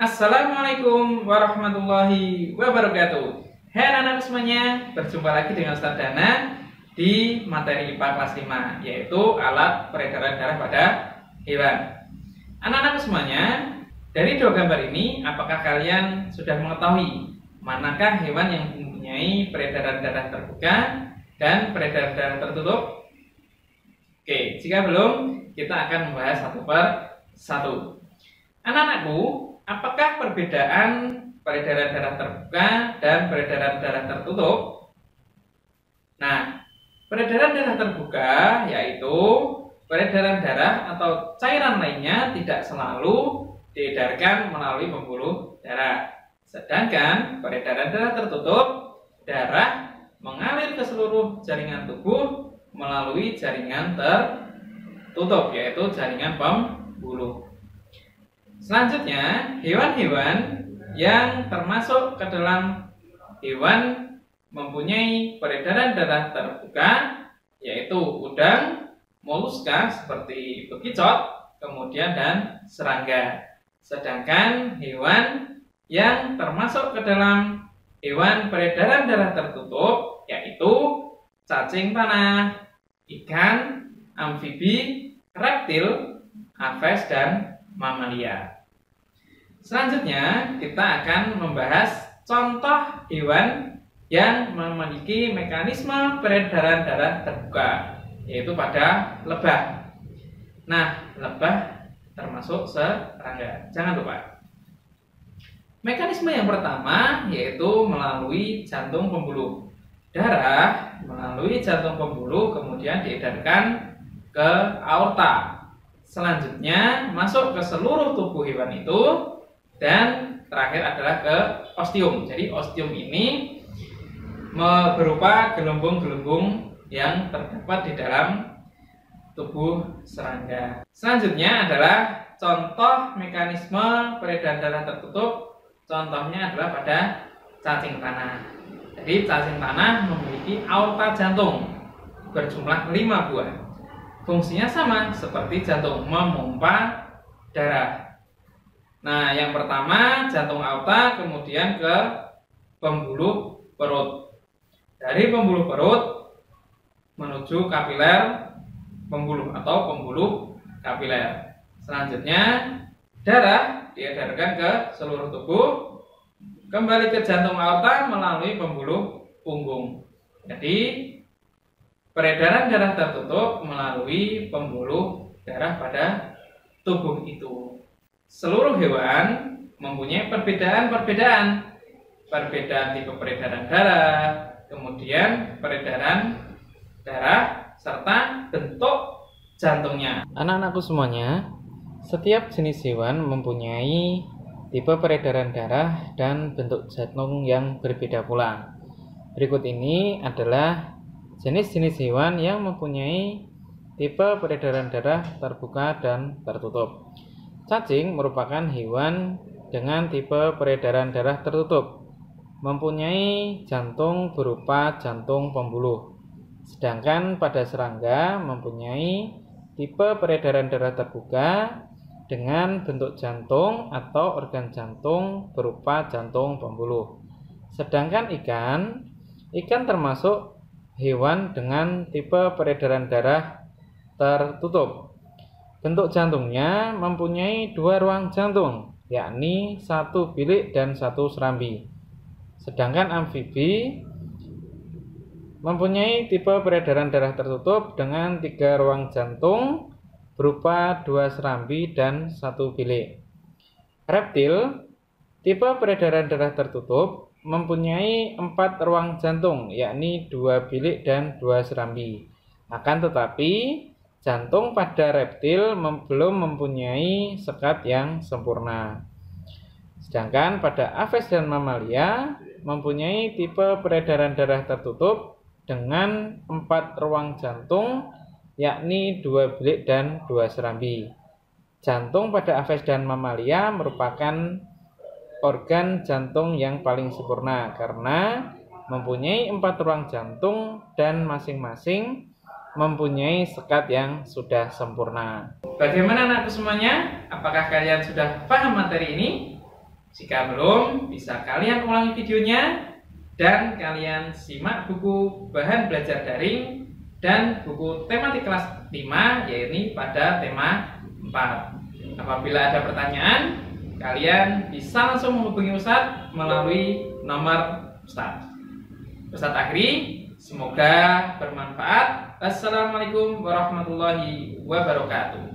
Assalamualaikum warahmatullahi wabarakatuh. Hai anak-anak semuanya, berjumpa lagi dengan Ustaz Dana di materi IPA kelas 5, yaitu alat peredaran darah pada hewan. Anak-anak semuanya, dari dua gambar ini, apakah kalian sudah mengetahui manakah hewan yang mempunyai peredaran darah terbuka dan peredaran darah tertutup? Oke, jika belum, kita akan membahas satu per satu. Anak-anakku, apakah perbedaan peredaran darah terbuka dan peredaran darah tertutup? Nah, peredaran darah terbuka yaitu peredaran darah atau cairan lainnya tidak selalu diedarkan melalui pembuluh darah. Sedangkan peredaran darah tertutup, darah mengalir ke seluruh jaringan tubuh melalui jaringan tertutup, yaitu jaringan pembuluh. Selanjutnya, hewan-hewan yang termasuk ke dalam hewan mempunyai peredaran darah terbuka yaitu udang, moluska seperti bekicot, kemudian dan serangga. Sedangkan hewan yang termasuk ke dalam hewan peredaran darah tertutup yaitu cacing tanah, ikan, amfibi, reptil, aves, dan mamalia. Selanjutnya kita akan membahas contoh hewan yang memiliki mekanisme peredaran darah terbuka, yaitu pada lebah. Nah, lebah termasuk serangga. Jangan lupa. Mekanisme yang pertama yaitu melalui jantung pembuluh. Darah melalui jantung pembuluh kemudian diedarkan ke aorta. Selanjutnya masuk ke seluruh tubuh hewan itu, dan terakhir adalah ke ostium. Jadi ostium ini berupa gelembung-gelembung yang terdapat di dalam tubuh serangga. Selanjutnya adalah contoh mekanisme peredaran darah tertutup. Contohnya adalah pada cacing tanah. Jadi cacing tanah memiliki aorta jantung berjumlah 5 buah. Fungsinya sama seperti jantung, memompa darah. Nah, yang pertama jantung aorta, kemudian ke pembuluh perut. Dari pembuluh perut menuju kapiler pembuluh atau pembuluh kapiler. Selanjutnya darah diedarkan ke seluruh tubuh, kembali ke jantung aorta melalui pembuluh punggung. Jadi peredaran darah tertutup melalui pembuluh darah pada tubuh itu. Seluruh hewan mempunyai perbedaan tipe peredaran darah, kemudian peredaran darah, serta bentuk jantungnya. Anak-anakku semuanya, setiap jenis hewan mempunyai tipe peredaran darah dan bentuk jantung yang berbeda pula. Berikut ini adalah jenis-jenis hewan yang mempunyai tipe peredaran darah terbuka dan tertutup. Cacing merupakan hewan dengan tipe peredaran darah tertutup, mempunyai jantung berupa jantung pembuluh. Sedangkan pada serangga mempunyai tipe peredaran darah terbuka dengan bentuk jantung atau organ jantung berupa jantung pembuluh. Sedangkan ikan termasuk hewan dengan tipe peredaran darah tertutup. Bentuk jantungnya mempunyai 2 ruang jantung, yakni 1 bilik dan 1 serambi. Sedangkan amfibi mempunyai tipe peredaran darah tertutup dengan 3 ruang jantung berupa 2 serambi dan 1 bilik. Reptil, tipe peredaran darah tertutup, mempunyai 4 ruang jantung, yakni 2 bilik dan 2 serambi. Akan tetapi jantung pada reptil belum mempunyai sekat yang sempurna. Sedangkan pada aves dan mamalia mempunyai tipe peredaran darah tertutup dengan 4 ruang jantung, yakni 2 bilik dan 2 serambi. Jantung pada aves dan mamalia merupakan organ jantung yang paling sempurna karena mempunyai 4 ruang jantung dan masing-masing mempunyai sekat yang sudah sempurna. Bagaimana anakku semuanya? Apakah kalian sudah paham materi ini? Jika belum, bisa kalian ulangi videonya dan kalian simak buku bahan belajar daring dan buku tematik kelas 5, yaitu pada tema 4. Apabila ada pertanyaan, kalian bisa langsung menghubungi Ustadz melalui nomor Ustadz. Ustadz akhiri, semoga bermanfaat. Assalamualaikum warahmatullahi wabarakatuh.